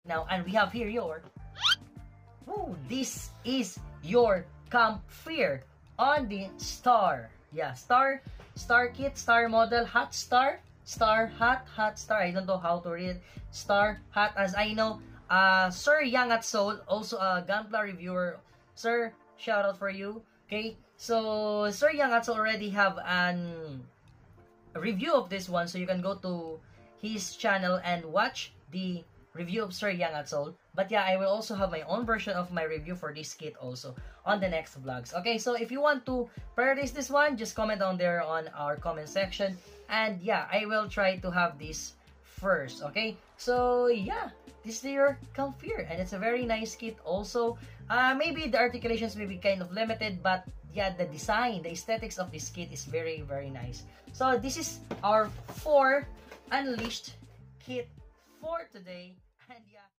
Now, and we have here your, this is your campfire on the Star. Yeah, Star kit, Star model, hot Star, hot Star. I don't know how to read Star, hot, as I know. Sir Young at Soul, also a Gunpla reviewer. Sir, shout out for you. Okay, so Sir Young at Soul already have a review of this one, so you can go to his channel and watch the review of Sir Young at Soul. But yeah, I will also have my own version of my review for this kit also on the next vlogs. Okay, so if you want to prioritize this one, just comment down there on our comment section. And yeah, I will try to have this first. Okay, so yeah, this is your campfire, and it's a very nice kit also. Maybe the articulations may be kind of limited, but yeah, the design, the aesthetics of this kit is very, very nice. So this is our 4 Unleashed kit for today. And yeah.